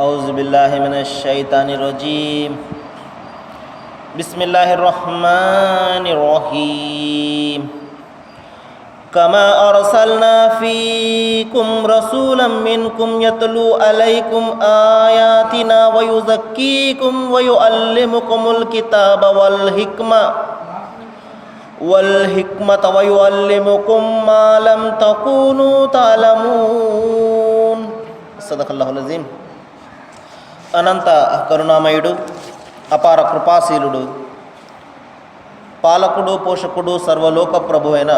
औज़ुबिल्लाहि मिनश्शैतानिर्रजीम बिस्मिल्लाहिर्रहमानिर्रहीम कमा अर्सलना फ़ीकुम रसूलन मिनकुम यतलू अलैकुम आयातिना व युज़क्कीकुम व युअल्लिमुकुमुल किताब वल हिकमत व युअल्लिमुकुम मा लम तकूनू तअलमून। सदक़ल्लाहुल अज़ीम। అనంత కరుణామయుడు, అపార కృపాశీలుడు, పాలకుడు, పోషకుడు, సర్వలోక ప్రభు అయిన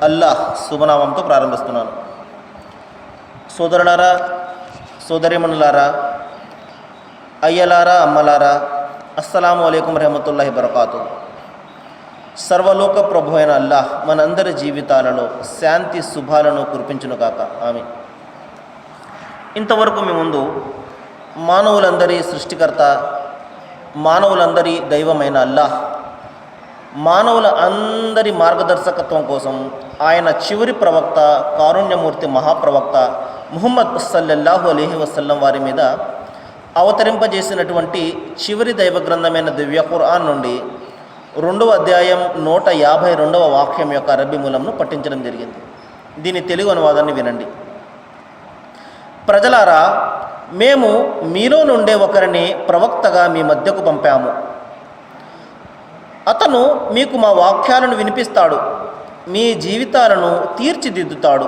అల్లాహ్ శుభనామంతో ప్రారంభిస్తున్నాను. సోదరులారా, సోదరిమణులారా, అయ్యలారా, అమ్మలారా, అస్సలాము అలైకుం రహమతుల్లాహి బరకాతు. సర్వలోక ప్రభు అయిన అల్లాహ్ మనందరి జీవితాలలో శాంతి శుభాలను కురిపించును కాక. ఆమీన్. ఇంతవరకు మీ ముందు మానవులందరి సృష్టికర్త, మానవులందరి దైవమైన అల్లాహ్ మానవుల అందరి మార్గదర్శకత్వం కోసం ఆయన చివరి ప్రవక్త, కారుణ్యమూర్తి, మహాప్రవక్త ముహమ్మద్ సల్లల్లాహు అలైహి వసల్లం వారి మీద అవతరింపజేసినటువంటి చివరి దైవ గ్రంథమైన దివ్య ఖురాన్ నుండి 2వ అధ్యాయం 152వ వాక్యం యొక్క అరబ్బీ మూలంను పఠించడం జరిగింది. దీని తెలుగు అనువాదాన్ని వినండి. ప్రజలారా, మేము మీలో నుండే ఒకరిని ప్రవక్తగా మీ మధ్యకు పంపాము. అతను మీకు మా వాక్యాలను వినిపిస్తాడు, మీ జీవితాలను తీర్చిదిద్దుతాడు,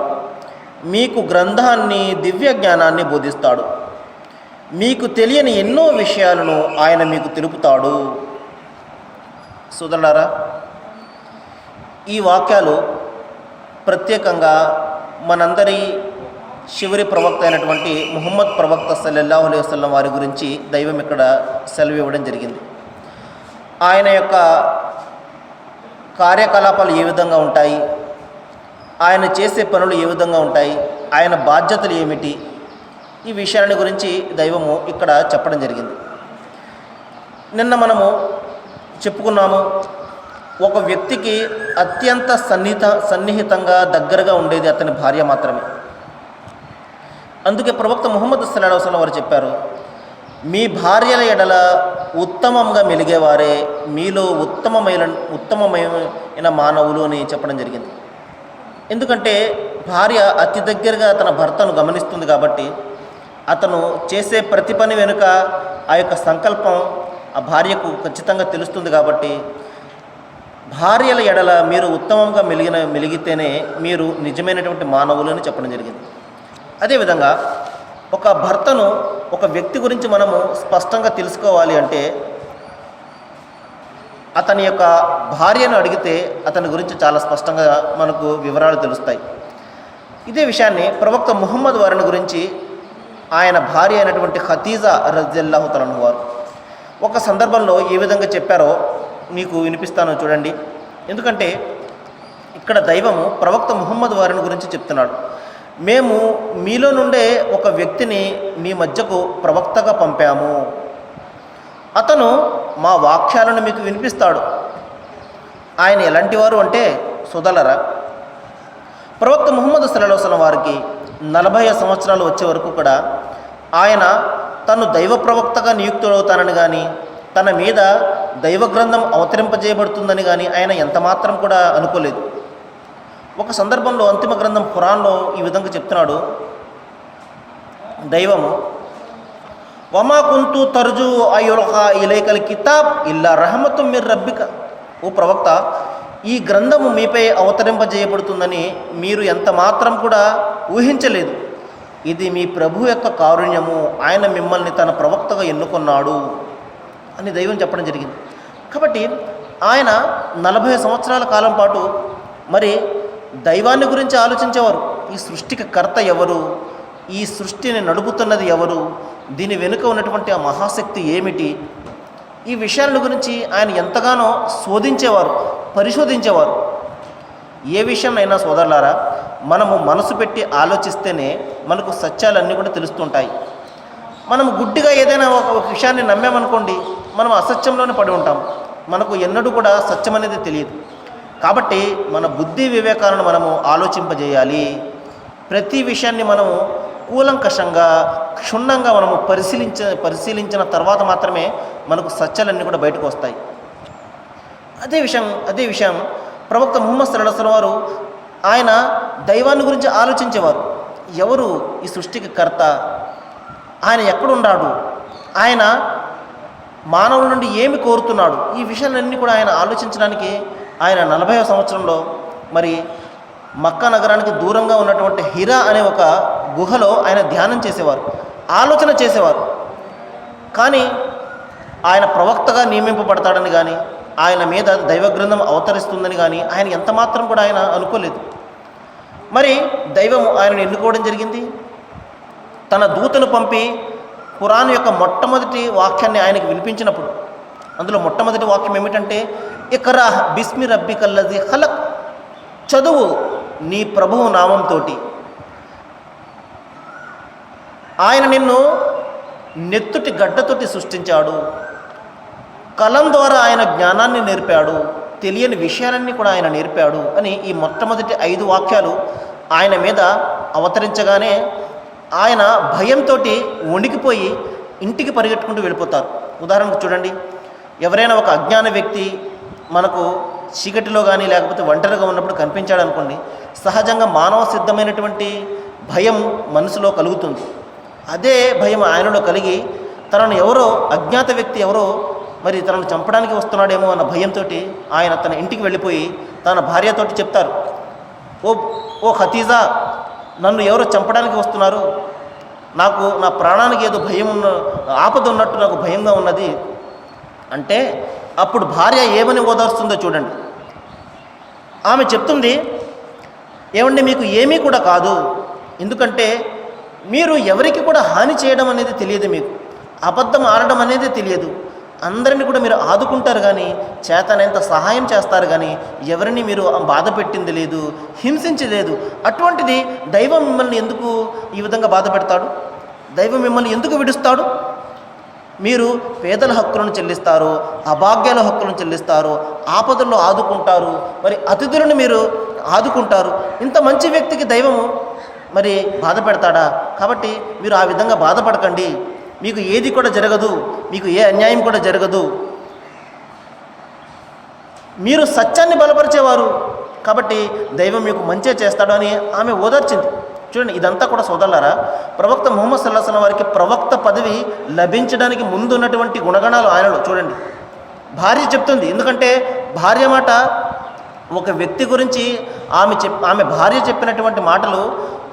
మీకు గ్రంథాన్ని, దివ్య జ్ఞానాన్ని బోధిస్తాడు, మీకు తెలియని ఎన్నో విషయాలను ఆయన మీకు తెలుపుతాడు. సోదరులారా, ఈ వాక్యాలు ప్రత్యేకంగా మనందరి చివరి ప్రవక్త అయినటువంటి ముహమ్మద్ ప్రవక్త సల్లల్లాహు అలైహి వసల్లం వారి గురించి దైవం ఇక్కడ సెలవు ఇవ్వడం జరిగింది. ఆయన యొక్క కార్యకలాపాలు ఏ విధంగా ఉంటాయి, ఆయన చేసే పనులు ఏ విధంగా ఉంటాయి, ఆయన బాధ్యతలు ఏమిటి, ఈ విషయాన్ని గురించి దైవము ఇక్కడ చెప్పడం జరిగింది. నిన్న మనము చెప్పుకున్నాము, ఒక వ్యక్తికి అత్యంత సన్నిహితంగా దగ్గరగా ఉండేది అతని భార్య మాత్రమే. అందుకే ప్రవక్త ముహమ్మద్ సల్లల్లాహు అలైహి వసల్లం వారు చెప్పారు, మీ భార్యల ఎడల ఉత్తమంగా మెలిగేవారే మీలో ఉత్తమమైన మానవులు అని చెప్పడం జరిగింది. ఎందుకంటే భార్య అతి దగ్గరగా తన భర్తను గమనిస్తుంది కాబట్టి, అతను చేసే ప్రతి పని వెనుక ఆ యొక్క సంకల్పం ఆ భార్యకు ఖచ్చితంగా తెలుస్తుంది కాబట్టి, భార్యల ఎడల మీరు ఉత్తమంగా మెలిగితేనే మీరు నిజమైనటువంటి మానవులు అని చెప్పడం జరిగింది. అదేవిధంగా ఒక భర్తను, ఒక వ్యక్తి గురించి మనము స్పష్టంగా తెలుసుకోవాలి అంటే అతని యొక్క భార్యను అడిగితే అతని గురించి చాలా స్పష్టంగా మనకు వివరాలు తెలుస్తాయి. ఇదే విషయాన్ని ప్రవక్త ముహమ్మద్ వారిని గురించి ఆయన భార్య అయినటువంటి ఖదీజా రజియల్లాహు తఆలా అన్హా వారు ఒక సందర్భంలో ఏ విధంగా చెప్పారో మీకు వినిపిస్తాను చూడండి. ఎందుకంటే ఇక్కడ దైవము ప్రవక్త ముహమ్మద్ వారిని గురించి చెప్తున్నాడు. మేము మీలో నుండే ఒక వ్యక్తిని మీ మధ్యకు ప్రవక్తగా పంపాము. అతను మా వాక్యాలను మీకు వినిపిస్తాడు. ఆయన ఎలాంటి వారు అంటే, సోదరులారా, ప్రవక్త ముహమ్మద్ సల్లల్లాహు అలైహి వసల్లం వారికి 40 సంవత్సరాలు వచ్చే వరకు కూడా ఆయన తను దైవ ప్రవక్తగా నియుక్తుడవుతానని కానీ, తన మీద దైవ గ్రంథం అవతరింపజేయబడుతుందని కానీ ఆయన ఎంత మాత్రం కూడా అనుకోలేదు. ఒక సందర్భంలో అంతిమ గ్రంథం ఖురాన్లో ఈ విధంగా చెప్తున్నాడు దైవము, వమా కుంతు తర్జు అయుల్కా ఇలైకల్ కితాబ్ ఇల్లా రహమతుం మిర్ రబ్బిక. ఓ ప్రవక్త, ఈ గ్రంథము మీపై అవతరింపజేయబడుతుందని మీరు ఎంత మాత్రం కూడా ఊహించలేదు. ఇది మీ ప్రభు యొక్క కారుణ్యము, ఆయన మిమ్మల్ని తన ప్రవక్తగా ఎన్నుకున్నాడు అని దైవం చెప్పడం జరిగింది. కాబట్టి ఆయన 40 సంవత్సరాల కాలం పాటు మరి దైవాన్ని గురించి ఆలోచించేవారు. ఈ సృష్టికి కర్త ఎవరు, ఈ సృష్టిని నడుపుతున్నది ఎవరు, దీని వెనుక ఉన్నటువంటి ఆ మహాశక్తి ఏమిటి, ఈ విషయాల గురించి ఆయన ఎంతగానో శోధించేవారు, పరిశోధించేవారు. ఏ విషయంలో సోదరులారా, మనము మనసు పెట్టి ఆలోచిస్తేనే మనకు సత్యాలన్నీ కూడా తెలుస్తుంటాయి. మనం గుడ్డిగా ఏదైనా ఒక విషయాన్ని నమ్మామనుకోండి, మనం అసత్యంలోనే పడి ఉంటాం. మనకు ఎన్నడూ కూడా సత్యం అనేది తెలియదు. కాబట్టి మన బుద్ధి వివేకాలను మనము ఆలోచింపజేయాలి. ప్రతి విషయాన్ని మనము కూలంకషంగా క్షుణ్ణంగా మనము పరిశీలించిన తర్వాత మాత్రమే మనకు సత్యాలన్నీ కూడా బయటకు వస్తాయి. అదే విషయం ప్రవక్త ముహమ్మద్ సల్లల్లాహు అలైహి వసల్లం వారు ఆయన దైవాన్ని గురించి ఆలోచించేవారు. ఎవరు ఈ సృష్టికి కర్త, ఆయన ఎక్కడున్నాడు, ఆయన మానవుల నుండి ఏమి కోరుతున్నాడు, ఈ విషయాలన్నీ కూడా ఆయన ఆలోచించడానికి ఆయన 40వ సంవత్సరంలో మరి మక్కా నగరానికి దూరంగా ఉన్నటువంటి హిరా అనే ఒక గుహలో ఆయన ధ్యానం చేసేవారు, ఆలోచన చేసేవారు. కానీ ఆయన ప్రవక్తగా నియమింపబడతాడని కానీ, ఆయన మీద దైవ గ్రంథం అవతరిస్తుందని కానీ ఆయన ఎంత మాత్రం కూడా ఆయన అనుకోలేదు. మరి దైవం ఆయనను ఎన్నుకోవడం జరిగింది. తన దూతను పంపి ఖురాన్ యొక్క మొట్టమొదటి వాక్యాన్ని ఆయనకు వినిపించినప్పుడు, అందులో మొట్టమొదటి వాక్యం ఏమిటంటే, ఇక్రా బిస్మి రబ్బికల్లజీ ఖలక్, చదువు నీ ప్రభువు నామంతో. ఆయన నిన్ను నెత్తుటి గడ్డతోటి సృష్టించాడు, కలం ద్వారా ఆయన జ్ఞానాన్ని నేర్పాడు, తెలియని విషయాలన్నీ కూడా ఆయన నేర్పాడు అని ఈ మొట్టమొదటి 5 వాక్యాలు ఆయన మీద అవతరించగానే ఆయన భయంతో వణికిపోయి ఇంటికి పరిగెట్టుకుంటూ వెళ్ళిపోతారు. ఉదాహరణకు చూడండి, ఎవరైనా ఒక అజ్ఞాన వ్యక్తి మనకు చీకటిలో కానీ లేకపోతే ఒంటరిగా ఉన్నప్పుడు కనిపించాడు అనుకోండి, సహజంగా మానవ సిద్ధమైనటువంటి భయం మనసులో కలుగుతుంది. అదే భయం ఆయనలో కలిగి తనను ఎవరో అజ్ఞాత వ్యక్తి ఎవరో మరి తనను చంపడానికి వస్తున్నాడేమో అన్న భయంతో ఆయన తన ఇంటికి వెళ్ళిపోయి తన భార్యతోటి చెప్తారు, ఓ ఖతీజా, నన్ను ఎవరో చంపడానికి వస్తున్నారు, నాకు నా ప్రాణానికి ఏదో ఆపద ఉన్నట్టు నాకు భయంగా ఉన్నది అంటే, అప్పుడు భార్య ఏమని ఓదార్స్తుందో చూడండి. ఆమె చెప్తుంది, ఏమండి మీకు ఏమీ కూడా కాదు, ఎందుకంటే మీరు ఎవరికి కూడా హాని చేయడం అనేది తెలియదు, మీకు అబద్ధం ఆడడం అనేది తెలియదు, అందరినీ కూడా మీరు ఆదుకుంటారు కానీ చేతనంత సహాయం చేస్తారు కానీ ఎవరిని మీరు బాధ పెట్టింది లేదు, హింసించలేదు. అటువంటిది దైవం మిమ్మల్ని ఎందుకు ఈ విధంగా బాధ పెడతాడు, దైవం మిమ్మల్ని ఎందుకు విడుస్తాడు? మీరు పేదల హక్కులను చెల్లిస్తారు, అభాగ్యాల హక్కులను చెల్లిస్తారు, ఆపదల్లో ఆదుకుంటారు, మరి అతిథులను మీరు ఆదుకుంటారు. ఇంత మంచి వ్యక్తికి దైవము మరి బాధ పెడతాడా? కాబట్టి మీరు ఆ విధంగా బాధపడకండి, మీకు ఏది కూడా జరగదు, మీకు ఏ అన్యాయం కూడా జరగదు, మీరు సత్యాన్ని బలపరిచేవారు కాబట్టి దైవం మీకు మంచి చేస్తాడు అని ఆమె ఓదార్చింది. చూడండి, ఇదంతా కూడా సోదరులారా, ప్రవక్త ముహమ్మద్ సల్లల్లాహు అలైహి వసల్లం వారికి ప్రవక్త పదవి లభించడానికి ముందు ఉన్నటువంటి గుణగణాలు ఆయనలో చూడండి. భార్య చెప్తుంది, ఎందుకంటే భార్య మాట ఒక వ్యక్తి గురించి ఆమె భార్య చెప్పినటువంటి మాటలు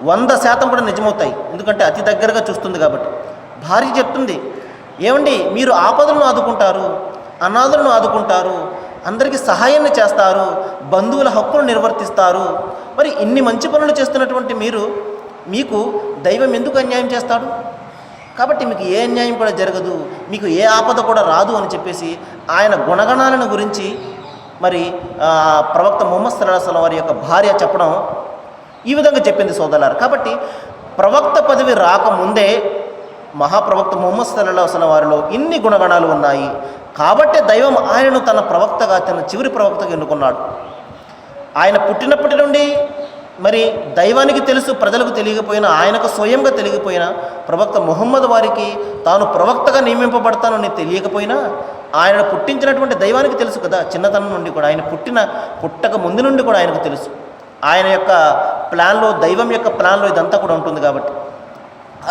100% కూడా నిజమవుతాయి, ఎందుకంటే అతి దగ్గరగా చూస్తుంది కాబట్టి. భార్య చెప్తుంది, ఏమండి మీరు ఆపదలను ఆదుకుంటారు, అనాథులను ఆదుకుంటారు, అందరికీ సహాయాన్ని చేస్తారు, బంధువుల హక్కులు నిర్వర్తిస్తారు, మరి ఇన్ని మంచి పనులు చేస్తున్నటువంటి మీకు దైవం ఎందుకు అన్యాయం చేస్తాడు? కాబట్టి మీకు ఏ అన్యాయం కూడా జరగదు, మీకు ఏ ఆపద కూడా రాదు అని చెప్పేసి ఆయన గుణగణాలను గురించి మరి ప్రవక్త ముహమ్మద్ సల్లల్లాహు అలైహి వసల్లం వారి యొక్క భార్య చెప్పడం ఈ విధంగా చెప్పింది సోదరులారా. కాబట్టి ప్రవక్త పదవి రాకముందే మహాప్రవక్త ముహమ్మద్ సల్లల్లాహు అలైహి వసల్లం వారిలో ఇన్ని గుణగణాలు ఉన్నాయి. కాబట్టే దైవం ఆయనను తన ప్రవక్తగా, తన చివరి ప్రవక్తగా ఎన్నుకున్నాడు. ఆయన పుట్టినప్పటి నుండి మరి దైవానికి తెలుసు, ప్రజలకు తెలియకపోయినా, ఆయనకు స్వయంగా తెలియకపోయినా, ప్రవక్త ముహమ్మద్ వారికి తాను ప్రవక్తగా నియమింపబడతానని తెలియకపోయినా ఆయనను పుట్టించినటువంటి దైవానికి తెలుసు కదా. చిన్నతనం నుండి కూడా ఆయన పుట్టక ముందు నుండి కూడా ఆయనకు తెలుసు. ఆయన యొక్క ప్లాన్లో, దైవం యొక్క ప్లాన్లో ఇదంతా కూడా ఉంటుంది కాబట్టి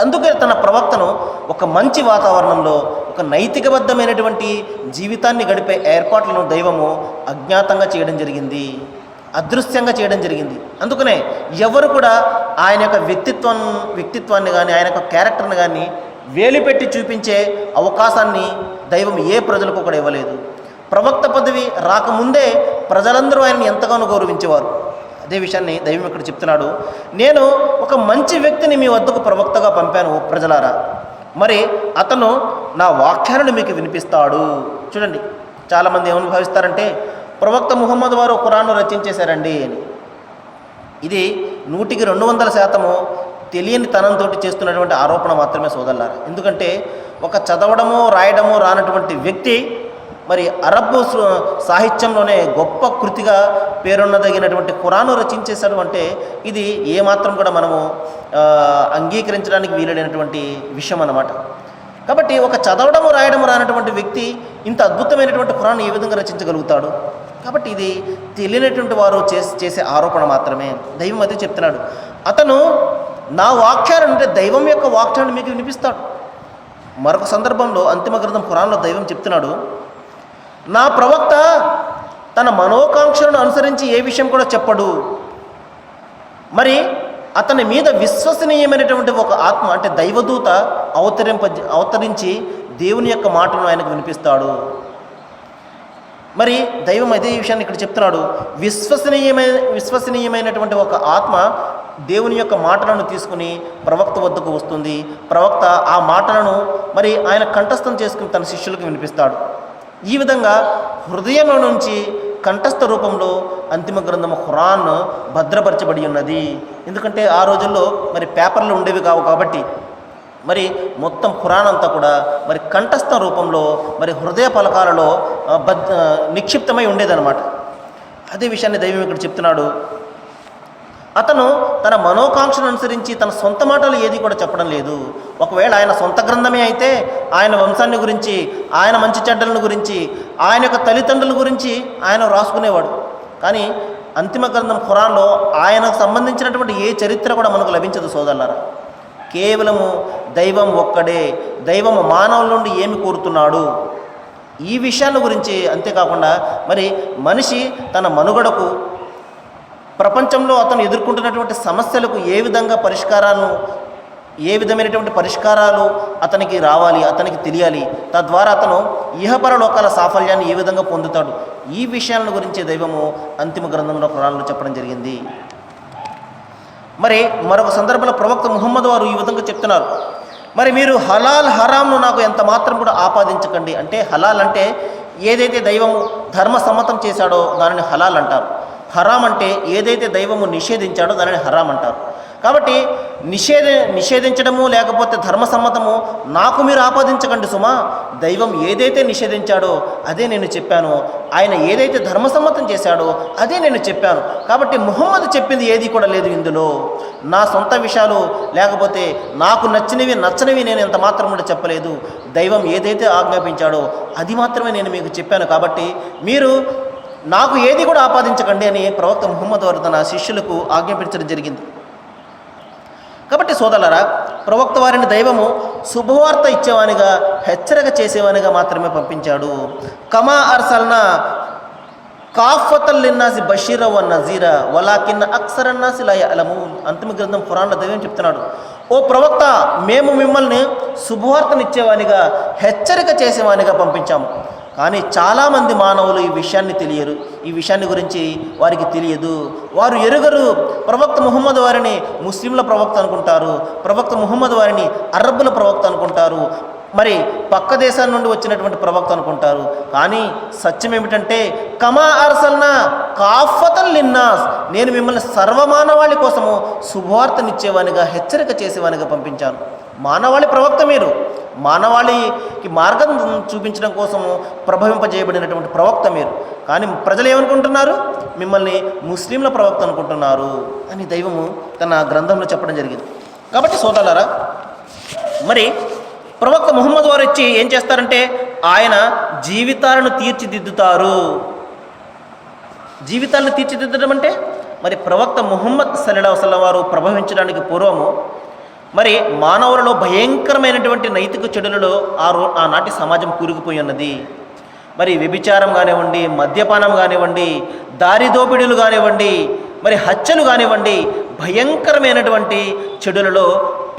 అందుకే తన ప్రవక్తను ఒక మంచి వాతావరణంలో, ఒక నైతికబద్ధమైనటువంటి జీవితాన్ని గడిపే ఏర్పాట్లను దైవము అజ్ఞాతంగా చేయడం జరిగింది, అదృశ్యంగా చేయడం జరిగింది. అందుకనే ఎవరు కూడా ఆయన యొక్క వ్యక్తిత్వాన్ని కానీ, ఆయన యొక్క క్యారెక్టర్ని కానీ వేలిపెట్టి చూపించే అవకాశాన్ని దైవం ఏ ప్రజలకు కూడా ఇవ్వలేదు. ప్రవక్త పదవి రాకముందే ప్రజలందరూ ఆయనని ఎంతగానో గౌరవించేవారు. అదే విషయాన్ని దైవం ఇక్కడ చెప్తున్నాడు, నేను ఒక మంచి వ్యక్తిని మీ వద్దకు ప్రవక్తగా పంపాను ప్రజలారా, మరి అతను నా వాక్యాలను మీకు వినిపిస్తాడు. చూడండి, చాలామంది ఏమని భావిస్తారంటే ప్రవక్త ముహమ్మద్ వారు ఖురాన్ను రచించేశారండి అని. ఇది 100% తెలియని తనంతో చేస్తున్నటువంటి ఆరోపణ మాత్రమే సోదరులారా. ఎందుకంటే ఒక చదవడమో రాయడమో రానటువంటి వ్యక్తి మరి అరబ్ సాహిత్యంలోనే గొప్ప కృతిగా పేరున్నదగినటువంటి ఖురాను రచించేశాడు అంటే ఇది ఏమాత్రం కూడా మనము అంగీకరించడానికి వీలైనటువంటి విషయం అన్నమాట. కాబట్టి ఒక చదవడము రాయడము రానటువంటి వ్యక్తి ఇంత అద్భుతమైనటువంటి ఖురాన్ ఏ విధంగా రచించగలుగుతాడు? కాబట్టి ఇది తెలియనటువంటి వారు చేసే ఆరోపణ మాత్రమే. దైవం అదే చెప్తున్నాడు, అతను నా వాక్యాలను అంటే దైవం యొక్క వాక్యాలను మీకు వినిపిస్తాడు. మరొక సందర్భంలో అంతిమ గ్రంథం ఖురాన్లో దైవం చెప్తున్నాడు, నా ప్రవక్త తన మనోకాంక్షలను అనుసరించి ఏ విషయం కూడా చెప్పడు, మరి అతని మీద విశ్వసనీయమైనటువంటి ఒక ఆత్మ అంటే దైవదూత అవతరించి దేవుని యొక్క మాటను ఆయనకు వినిపిస్తాడు. మరి దైవం అదే విషయాన్ని ఇక్కడ చెప్తున్నాడు, విశ్వసనీయమైనటువంటి ఒక ఆత్మ దేవుని యొక్క మాటలను తీసుకుని ప్రవక్త వద్దకు వస్తుంది. ప్రవక్త ఆ మాటలను మరి ఆయన కంఠస్థం చేసుకుని తన శిష్యులకు వినిపిస్తాడు. ఈ విధంగా హృదయంలో నుంచి కంఠస్థ రూపంలో అంతిమ గ్రంథము ఖురాన్ భద్రపరచబడి ఉన్నది. ఎందుకంటే ఆ రోజుల్లో మరి పేపర్లు ఉండేవి కావు కాబట్టి మరి మొత్తం ఖురాన్ అంతా కూడా మరి కంఠస్థ రూపంలో మరి హృదయ పలకాలలో నిక్షిప్తమై ఉండేదన్నమాట. అదే విషయాన్ని దైవం ఇక్కడ చెప్తున్నాడు, అతను తన మనోకాంక్షను అనుసరించి తన సొంత మాటలు ఏది కూడా చెప్పడం లేదు. ఒకవేళ ఆయన సొంత గ్రంథమే అయితే ఆయన వంశాన్ని గురించి, ఆయన మంచి చెడ్డలను గురించి, ఆయన యొక్క తల్లిదండ్రుల గురించి ఆయన రాసుకునేవాడు. కానీ అంతిమ గ్రంథం ఖురాన్లో ఆయనకు సంబంధించినటువంటి ఏ చరిత్ర కూడా మనకు లభించదు సోదరులారా. కేవలము దైవం ఒక్కడే, దైవం మానవుల నుండి ఏమి కోరుతున్నాడు ఈ విషయాల గురించి. అంతేకాకుండా మరి మనిషి తన మనుగడకు, ప్రపంచంలో అతను ఎదుర్కొంటున్నటువంటి సమస్యలకు ఏ విధమైనటువంటి పరిష్కారాలు అతనికి రావాలి, అతనికి తెలియాలి, తద్వారా అతను ఇహపర లోకాల సాఫల్యాన్ని ఏ విధంగా పొందుతాడు, ఈ విషయాల గురించి దైవము అంతిమ గ్రంథంలో ఖురాన్లో చెప్పడం జరిగింది. మరి మరొక సందర్భంలో ప్రవక్త ముహమ్మద్ వారు ఈ విధంగా చెప్తున్నారు, మరి మీరు హలాల్ హరాంను నాకు ఎంత మాత్రం కూడా ఆపాదించకండి. అంటే హలాల్ అంటే ఏదైతే దైవము ధర్మ సమ్మతం చేశాడో దానిని హలాల్ అంటారు. హరాం అంటే ఏదైతే దైవము నిషేధించాడో దానిని హరాం అంటారు. కాబట్టి నిషేధించడము లేకపోతే ధర్మసమ్మతము నాకు మీరు ఆపాదించకండి సుమా. దైవం ఏదైతే నిషేధించాడో అదే నేను చెప్పాను, ఆయన ఏదైతే ధర్మసమ్మతం చేశాడో అదే నేను చెప్పాను. కాబట్టి ముహమ్మద్ చెప్పింది ఏది కూడా లేదు ఇందులో. నా సొంత విషయాలు లేకపోతే నాకు నచ్చనివి నేను ఎంత మాత్రం కూడా చెప్పలేదు. దైవం ఏదైతే ఆజ్ఞాపించాడో అది మాత్రమే నేను మీకు చెప్పాను. కాబట్టి మీరు నాకు ఏది కూడా ఆపాదించకండి అని ప్రవక్త ముహమ్మద్ వారు తన శిష్యులకు ఆజ్ఞాపించడం జరిగింది. కాబట్టి సోదరులారా, ప్రవక్త వారిని దైవము శుభవార్త ఇచ్చేవానిగా, హెచ్చరిక చేసేవానిగా మాత్రమే పంపించాడు. కమా అర్సల్నా కాఫతల్ లిన్నాసి బషీర వ నజీర వలాకిన్న అక్సరన్నాసి లా యఅలమూన్. అంతిమ గ్రంథం ఖురాన్లో దైవం చెప్తున్నాడు, ఓ ప్రవక్త, మేము మిమ్మల్ని శుభవార్తనిచ్చేవానిగా, హెచ్చరిక చేసేవానిగా పంపించాము. కానీ చాలామంది మానవులు ఈ విషయాన్ని తెలియరు, ఈ విషయాన్ని గురించి వారికి తెలియదు, వారు ఎరుగరు. ప్రవక్త ముహమ్మద్ వారిని ముస్లింల ప్రవక్త అనుకుంటారు, ప్రవక్త ముహమ్మద్ వారిని అరబ్బుల ప్రవక్త అనుకుంటారు, మరి పక్క దేశాల నుండి వచ్చినటువంటి ప్రవక్త అనుకుంటారు. కానీ సత్యం ఏమిటంటే కమా అర్సల్నా కాఫతల్ లిన్నాస్, నేను మిమ్మల్ని సర్వమానవాళి కోసము శుభవార్తనిచ్చేవానిగా, హెచ్చరిక చేసేవానిగా పంపించాను. మానవాళి ప్రవక్త మీరు, మానవాళికి మార్గం చూపించడం కోసము ప్రభవింపజేయబడినటువంటి ప్రవక్త మీరు. కానీ ప్రజలు ఏమనుకుంటున్నారు? మిమ్మల్ని ముస్లింల ప్రవక్త అనుకుంటున్నారు అని దైవము తన గ్రంథంలో చెప్పడం జరిగింది. కాబట్టి సోదరులారా, మరి ప్రవక్త ముహమ్మద్ వారు వచ్చి ఏం చేస్తారంటే ఆయన జీవితాలను తీర్చిదిద్దుతారు. జీవితాలను తీర్చిదిద్దడం అంటే మరి ప్రవక్త ముహమ్మద్ సల్లల్లాహు అలైహి వసల్లం వారు ప్రభవించడానికి పూర్వము మరి మానవులలో భయంకరమైనటువంటి నైతిక చెడులలో ఆనాటి సమాజం కూరుకుపోయి ఉన్నది. మరి వ్యభిచారం కానివ్వండి, మద్యపానం కానివ్వండి, దారిదోపిడీలు కానివ్వండి, మరి హత్యలు కానివ్వండి, భయంకరమైనటువంటి చెడులలో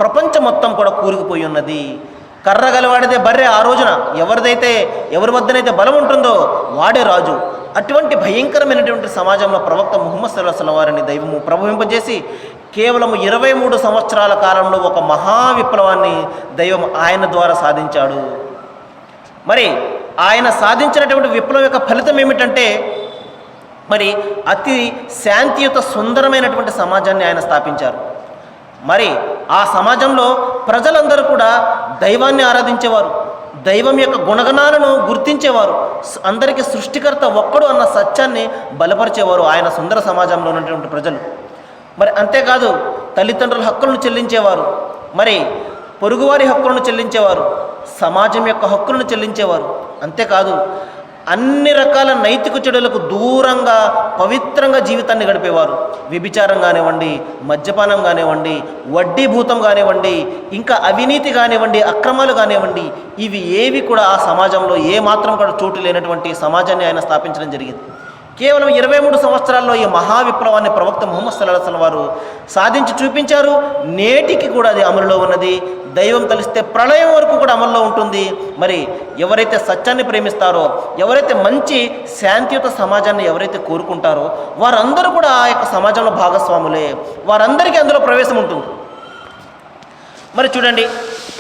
ప్రపంచం మొత్తం కూడా కూరుకుపోయి ఉన్నది. కర్ర గలవాడిదే బర్రె. ఆ రోజున ఎవరి వద్దనైతే బలం ఉంటుందో వాడే రాజు. అటువంటి భయంకరమైనటువంటి సమాజంలో ప్రవక్త ముహమ్మద్ సల్లల్లాహు అలైహి వసల్లం వారిని దైవము ప్రభవింపజేసి కేవలం 23 సంవత్సరాల కాలంలో ఒక మహా విప్లవాన్ని దైవం ఆయన ద్వారా సాధించాడు. మరి ఆయన సాధించినటువంటి విప్లవం యొక్క ఫలితం ఏమిటంటే మరి అతి శాంతియుత సుందరమైనటువంటి సమాజాన్ని ఆయన స్థాపించారు. మరి ఆ సమాజంలో ప్రజలందరూ కూడా దైవాన్ని ఆరాధించేవారు. దైవం యొక్క గుణగణాలను గుర్తించేవారు, అందరికీ సృష్టికర్త ఒక్కడు అన్న సత్యాన్ని బలపరిచేవారు ఆయన సుందర సమాజంలో ఉన్నటువంటి ప్రజలు. మరి అంతేకాదు తల్లిదండ్రుల హక్కులను చెల్లించేవారు, మరి పొరుగువారి హక్కులను చెల్లించేవారు, సమాజం యొక్క హక్కులను చెల్లించేవారు. అంతేకాదు అన్ని రకాల నైతిక చెడులకు దూరంగా పవిత్రంగా జీవితాన్ని గడిపేవారు. వ్యభిచారం కానివ్వండి, మద్యపానం కానివ్వండి, వడ్డీ భూతం కానివ్వండి, ఇంకా అవినీతి కానివ్వండి, అక్రమాలు కానివ్వండి, ఇవి ఏవి కూడా ఆ సమాజంలో ఏమాత్రం కూడా చోటు లేనటువంటి సమాజాన్ని ఆయన స్థాపించడం జరిగింది. కేవలం 23 సంవత్సరాల్లో ఈ మహావిప్లవాన్ని ప్రవక్త ముహమ్మద్ సల్లల్లాహు అలైహి వసల్లం వారు సాధించి చూపించారు. నేటికి కూడా అది అమలులో ఉన్నది. దైవం తలిస్తే ప్రళయం వరకు కూడా అమల్లో ఉంటుంది. మరి ఎవరైతే సత్యాన్ని ప్రేమిస్తారో, ఎవరైతే మంచి శాంతియుత సమాజాన్ని ఎవరైతే కోరుకుంటారో వారందరూ కూడా ఆ యొక్క సమాజంలో భాగస్వాములే, వారందరికీ అందులో ప్రవేశం ఉంటుంది. మరి చూడండి,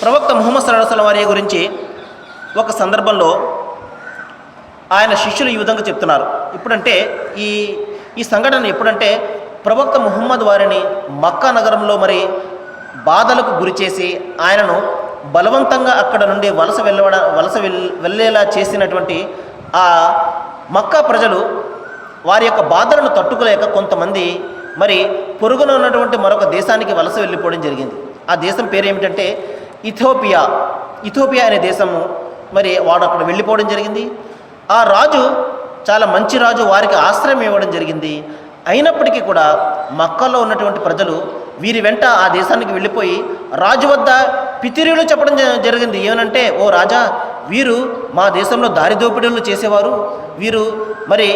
ప్రవక్త ముహమ్మద్ సల్లల్లాహు అలైహి వసల్లం వారి గురించి ఒక సందర్భంలో ఆయన శిష్యులు ఈ విధంగా చెప్తున్నారు. ఇప్పుడంటే ఈ సంఘటన ఎప్పుడంటే ప్రవక్త ముహమ్మద్ వారిని మక్కా నగరంలో మరి బాధలకు గురి చేసి ఆయనను బలవంతంగా అక్కడ నుండి వలస వెళ్ళేలా చేసినటువంటి ఆ మక్కా ప్రజలు వారి యొక్క బాధలను తట్టుకోలేక కొంతమంది మరి పొరుగున ఉన్నటువంటి మరొక దేశానికి వలస వెళ్ళిపోవడం జరిగింది. ఆ దేశం పేరు ఏమిటంటే ఇథోపియా అనే దేశము. మరి వాడు అక్కడ వెళ్ళిపోవడం జరిగింది. ఆ రాజు చాలా మంచి రాజు, వారికి ఆశ్రయం ఇవ్వడం జరిగింది. అయినప్పటికీ కూడా మక్కాలో ఉన్నటువంటి ప్రజలు వీరి వెంట ఆ దేశానికి వెళ్ళిపోయి రాజు వద్ద పితిరీలు చెప్పడం జరిగింది. ఏమనంటే, ఓ రాజా, వీరు మా దేశంలో దారి దోపిడీలు చేసేవారు, వీరు మరి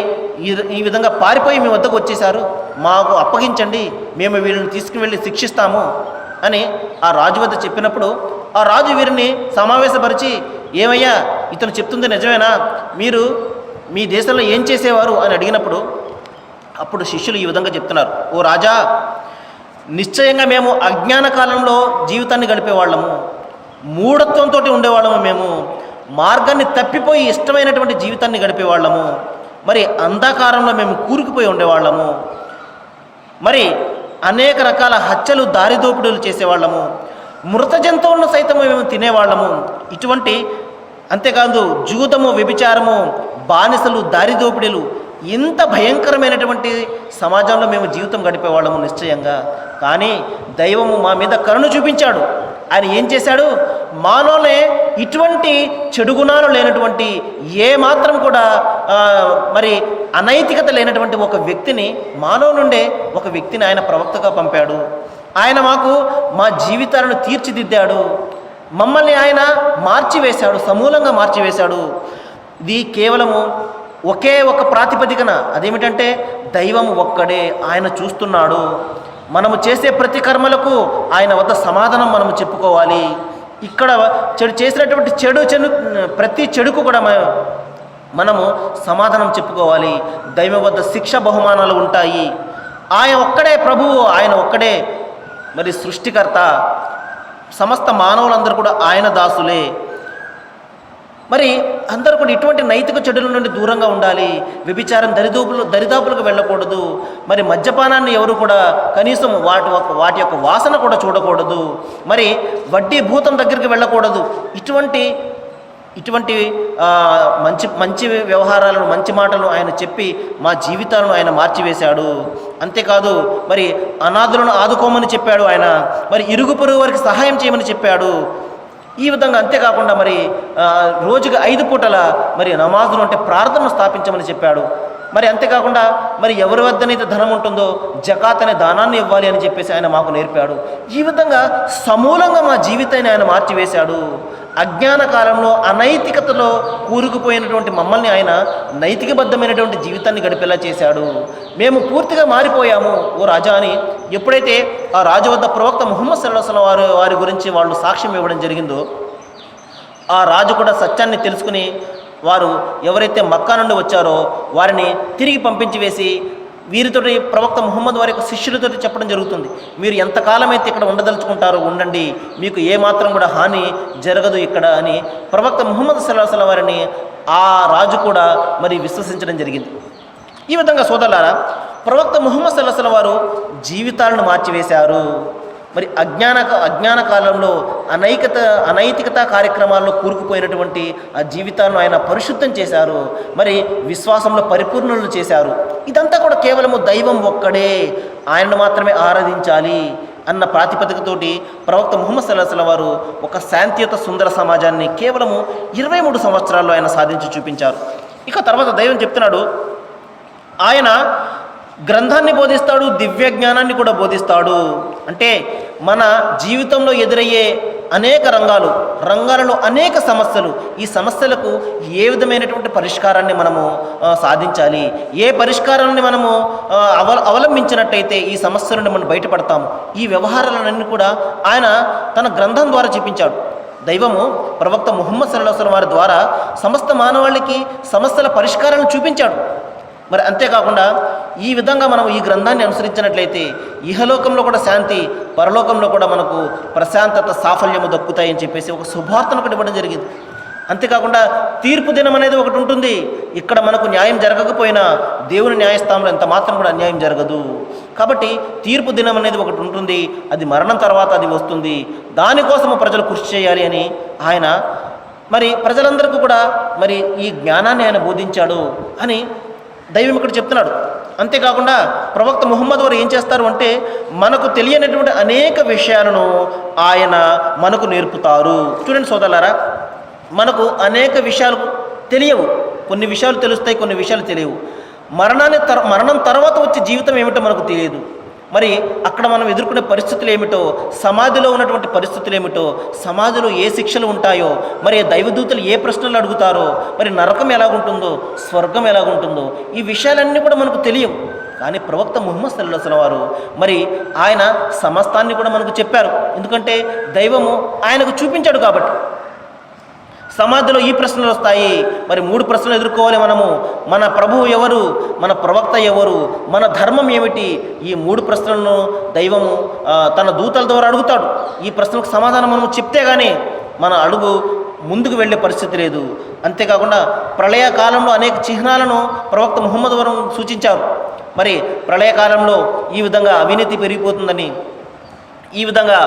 ఈ విధంగా పారిపోయి మీ వద్దకు వచ్చేశారు, మాకు అప్పగించండి, మేము వీళ్ళని తీసుకుని వెళ్ళి శిక్షిస్తాము అని ఆ రాజు వద్ద చెప్పినప్పుడు ఆ రాజు వీరిని సమావేశపరిచి, ఏమయ్యా, ఇతను చెప్తుంది నిజమేనా, మీరు మీ దేశంలో ఏం చేసేవారు అని అడిగినప్పుడు అప్పుడు శిష్యులు ఈ విధంగా చెప్తున్నారు, ఓ రాజా, నిశ్చయంగా మేము అజ్ఞాన కాలంలో జీవితాన్ని గడిపేవాళ్ళము, మూఢత్వంతో ఉండేవాళ్ళము, మేము మార్గాన్ని తప్పిపోయి ఇష్టమైనటువంటి జీవితాన్ని గడిపేవాళ్ళము, మరి అంధకారంలో మేము కూరుకుపోయి ఉండేవాళ్ళము, మరి అనేక రకాల హత్యలు దారిదోపిడీలు చేసేవాళ్ళము, మృత జంతువులను సైతం మేము తినేవాళ్ళము. ఇటువంటి అంతేకాదు జూదము, వ్యభిచారము, బానిసలు, దారిదోపిడీలు, ఇంత భయంకరమైనటువంటి సమాజంలో మేము జీవితం గడిపేవాళ్ళము నిశ్చయంగా. కానీ దైవము మా మీద కరుణ చూపించాడు. ఆయన ఏం చేశాడు, మాలోనే ఇటువంటి చెడు గుణాలు లేనటువంటి, ఏ మాత్రం కూడా మరి అనైతికత లేనటువంటి ఒక వ్యక్తిని, మాలో నుండే ఒక వ్యక్తిని ఆయన ప్రవక్తగా పంపాడు. ఆయన మాకు మా జీవితాలను తీర్చిదిద్దాడు, మమ్మల్ని ఆయన మార్చివేశాడు, సమూలంగా మార్చివేశాడు. ఇది కేవలము ఒకే ఒక ప్రాతిపదికన, అదేమిటంటే దైవం ఒక్కడే, ఆయన చూస్తున్నాడు. మనము చేసే ప్రతి కర్మలకు ఆయన వద్ద సమాధానం మనము చెప్పుకోవాలి. ఇక్కడ చేసినటువంటి ప్రతి చెడుకు కూడా మనము సమాధానం చెప్పుకోవాలి. దైవం వద్ద శిక్ష బహుమానాలు ఉంటాయి. ఆయన ఒక్కడే ప్రభువు, ఆయన ఒక్కడే మరి సృష్టికర్త. సమస్త మానవులందరూ కూడా ఆయన దాసులే. మరి అందరూ కూడా ఇటువంటి నైతిక చెడుల నుండి దూరంగా ఉండాలి. వ్యభిచారం దరిదాపులకు వెళ్ళకూడదు. మరి మద్యపానాన్ని ఎవరు కూడా కనీసం వాటి యొక్క వాసన కూడా చూడకూడదు. మరి వడ్డీ భూతం దగ్గరికి వెళ్ళకూడదు. ఇటువంటి మంచి వ్యవహారాలను, మంచి మాటలను ఆయన చెప్పి మా జీవితాలను ఆయన మార్చివేశాడు. అంతేకాదు మరి అనాథులను ఆదుకోమని చెప్పాడు ఆయన. మరి ఇరుగు పొరుగు వారికి సహాయం చేయమని చెప్పాడు. ఈ విధంగా అంతేకాకుండా మరి రోజుకి 5 పూటల మరి నమాజులు అంటే ప్రార్థనను స్థాపించమని చెప్పాడు. మరి అంతేకాకుండా మరి ఎవరి వద్దనైతే ధనం ఉంటుందో జకాత్ అనే దానాన్ని ఇవ్వాలి అని చెప్పేసి ఆయన మాకు నేర్పాడు. ఈ విధంగా సమూలంగా మా జీవితాన్ని ఆయన మార్చివేశాడు. అజ్ఞాన కాలంలో అనైతికతలో కూరుకుపోయినటువంటి మమ్మల్ని ఆయన నైతికబద్ధమైనటువంటి జీవితాన్ని గడిపేలా చేశాడు. మేము పూర్తిగా మారిపోయాము ఓ రాజా అని ఎప్పుడైతే ఆ రాజు వద్ద ప్రవక్త ముహమ్మద్ సల్లల్లాహు అలైహి వసల్లం వారి గురించి వాళ్ళు సాక్ష్యం ఇవ్వడం జరిగిందో, ఆ రాజు కూడా సత్యాన్ని తెలుసుకుని వారు ఎవరైతే మక్కా నుండి వచ్చారో వారిని తిరిగి పంపించి వేసి వీరితోటి ప్రవక్త ముహమ్మద్ వారి యొక్క శిష్యులతో చెప్పడం జరుగుతుంది, మీరు ఎంతకాలం అయితే ఇక్కడ ఉండదలుచుకుంటారో ఉండండి, మీకు ఏమాత్రం కూడా హాని జరగదు ఇక్కడ అని ప్రవక్త ముహమ్మద్ సల్లల్లాహు అలైహి వసల్లం వారిని ఆ రాజు కూడా మరి విశ్వసించడం జరిగింది. ఈ విధంగా సోదరులారా, ప్రవక్త ముహమ్మద్ సల్లల్లాహు అలైహి వసల్లం వారు జీవితాలను మార్చివేశారు. మరి అజ్ఞాన కాలంలో అనైతికత కార్యక్రమాల్లో కూరుకుపోయినటువంటి ఆ జీవితాలను ఆయన పరిశుద్ధం చేశారు. మరి విశ్వాసంలో పరిపూర్ణులు చేశారు. ఇదంతా కూడా కేవలము దైవం ఒక్కడే, ఆయనను మాత్రమే ఆరాధించాలి అన్న ప్రాతిపదికతోటి ప్రవక్త ముహమ్మద్ సల్లల్లాహు అలైహి వసల్లం వారు ఒక శాంతియుత సుందర సమాజాన్ని కేవలము 23 సంవత్సరాల్లో ఆయన సాధించి చూపించారు. ఇక తర్వాత దైవం చెప్తున్నాడు, ఆయన గ్రంథాన్ని బోధిస్తాడు, దివ్య జ్ఞానాన్ని కూడా బోధిస్తాడు. అంటే మన జీవితంలో ఎదురయ్యే అనేక రంగాలలో అనేక సమస్యలు, ఈ సమస్యలకు ఏ విధమైనటువంటి పరిష్కారాన్ని మనము సాధించాలి, ఏ పరిష్కారాన్ని మనము అవలంబించినట్టయితే ఈ సమస్యల నుండి మనం బయటపడతాము, ఈ వ్యవహారాలన్నీ కూడా ఆయన తన గ్రంథం ద్వారా చూపించాడు. దైవము ప్రవక్త ముహమ్మద్ సల్లల్లాహు అలైహి వసల్లం వారి ద్వారా సమస్త మానవాళికి సమస్యల పరిష్కారాలను చూపించాడు. మరి అంతేకాకుండా ఈ విధంగా మనం ఈ గ్రంథాన్ని అనుసరించినట్లయితే ఇహలోకంలో కూడా శాంతి, పరలోకంలో కూడా మనకు ప్రశాంతత, సాఫల్యము దక్కుతాయని చెప్పేసి ఒక శుభార్తను ఒకటి ఇవ్వడం జరిగింది. అంతేకాకుండా తీర్పు దినం అనేది ఒకటి ఉంటుంది. ఇక్కడ మనకు న్యాయం జరగకపోయినా దేవుని న్యాయస్థానంలో ఎంత మాత్రం కూడా అన్యాయం జరగదు. కాబట్టి తీర్పు దినం అనేది ఒకటి ఉంటుంది, అది మరణం తర్వాత అది వస్తుంది. దానికోసము ప్రజలు కృషి చేయాలి అని ఆయన మరి ప్రజలందరికీ కూడా మరి ఈ జ్ఞానాన్ని ఆయన బోధించాడు అని దైవం ఇక్కడ చెప్తున్నాడు. అంతేకాకుండా ప్రవక్త ముహమ్మద్ వారు ఏం చేస్తారు అంటే మనకు తెలియనటువంటి అనేక విషయాలను ఆయన మనకు నేర్పుతారు. చూడండి సోదరులారా, మనకు అనేక విషయాలు తెలియవు, కొన్ని విషయాలు తెలుస్తాయి, కొన్ని విషయాలు తెలియవు. మరణం తర్వాత వచ్చే జీవితం ఏమిటో మనకు తెలియదు. మరి అక్కడ మనం ఎదుర్కొనే పరిస్థితులు ఏమిటో, సమాధిలో ఉన్నటువంటి పరిస్థితులు ఏమిటో, సమాధిలో ఏ శిక్షలు ఉంటాయో, మరి దైవదూతలు ఏ ప్రశ్నలు అడుగుతారో, మరి నరకం ఎలాగుంటుందో, స్వర్గం ఎలాగుంటుందో, ఈ విషయాలన్నీ కూడా మనకు తెలియవు. కానీ ప్రవక్త ముహమ్మద్ సల్లల్లాహు అలైహి వసల్లం వారు మరి ఆయన సమస్తాన్ని కూడా మనకు చెప్పారు. ఎందుకంటే దైవము ఆయనకు చూపించాడు కాబట్టి. సమాధిలో ఈ ప్రశ్నలు వస్తాయి, మరి 3 ప్రశ్నలు ఎదుర్కోవాలి మనము. మన ప్రభువు ఎవరు, మన ప్రవక్త ఎవరు, మన ధర్మం ఏమిటి, ఈ 3 ప్రశ్నలను దైవము తన దూతల ద్వారా అడుగుతాడు. ఈ ప్రశ్నలకు సమాధానం మనము చెప్తే కానీ మన అడుగు ముందుకు వెళ్ళే పరిస్థితి లేదు. అంతేకాకుండా ప్రళయకాలంలో అనేక చిహ్నాలను ప్రవక్త ముహమ్మద్ వారు సూచించారు. మరి ప్రళయకాలంలో ఈ విధంగా అవినీతి పెరిగిపోతుందని, ఈ విధంగా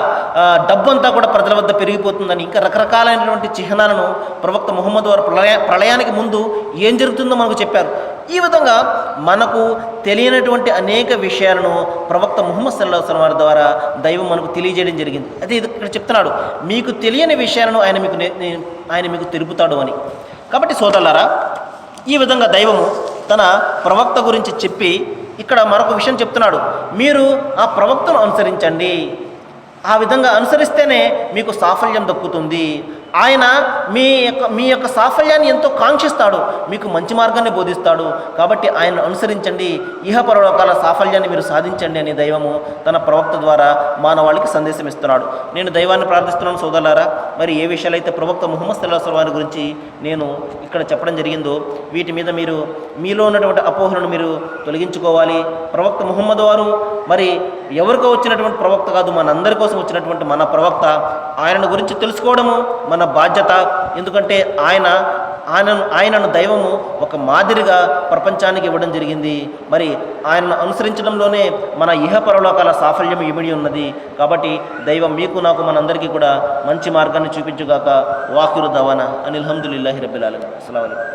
డబ్బంతా కూడా ప్రజల వద్ద పెరిగిపోతుందని, ఇంకా రకరకాలైనటువంటి చిహ్నాలను ప్రవక్త ముహమ్మద్ వారు ప్రళయానికి ముందు ఏం జరుగుతుందో మనకు చెప్పారు. ఈ విధంగా మనకు తెలియనటువంటి అనేక విషయాలను ప్రవక్త ముహమ్మద్ సల్లల్లాహు అలైహి వసల్లం వారి ద్వారా దైవం మనకు తెలియజేయడం జరిగింది. అదే ఇక్కడ చెప్తున్నాడు, మీకు తెలియని విషయాలను ఆయన మీకు తెలుపుతాడు అని. కాబట్టి సోదరులారా, ఈ విధంగా దైవము తన ప్రవక్త గురించి చెప్పి ఇక్కడ మరొక విషయం చెప్తున్నాడు, మీరు ఆ ప్రవక్తను అనుసరించండి, ఆ విధంగా అనుసరిస్తేనే మీకు సాఫల్యం దక్కుతుంది. ఆయన మీ యొక్క సాఫల్యాన్ని ఎంతో కాంక్షిస్తాడు, మీకు మంచి మార్గాన్ని బోధిస్తాడు. కాబట్టి ఆయనను అనుసరించండి, ఇహపరలోకాల సాఫల్యాన్ని మీరు సాధించండి అని దైవము తన ప్రవక్త ద్వారా మానవాళికి సందేశం ఇస్తున్నాడు. నేను దైవాన్ని ప్రార్థిస్తున్నాను సోదరులారా, మరి ఏ విషయాలైతే ప్రవక్త ముహమ్మద్ సల్లల్లాహు అలైహి వసల్లం వారి గురించి నేను ఇక్కడ చెప్పడం జరిగిందో వీటి మీద మీలో ఉన్నటువంటి అపోహలను మీరు తొలగించుకోవాలి. ప్రవక్త ముహమ్మద్ వారు మరి ఎవరికో వచ్చినటువంటి ప్రవక్త కాదు, మనందరి కోసం వచ్చినటువంటి మన ప్రవక్త. ఆయనను గురించి తెలుసుకోవడము మన బాధ్యత. ఎందుకంటే ఆయనను దైవము ఒక మాదిరిగా ప్రపంచానికి ఇవ్వడం జరిగింది. మరి ఆయనను అనుసరించడంలోనే మన ఇహపరలోకాల సాఫల్యం ఇమిడి ఉన్నది. కాబట్టి దైవం మీకు నాకు మనందరికీ కూడా మంచి మార్గాన్ని చూపించుగాక. వాకిరు దవానా అనిల్ హమ్దులిల్లాహి రబ్బిల్ ఆలమీన్. అస్సలాము అలైకుం.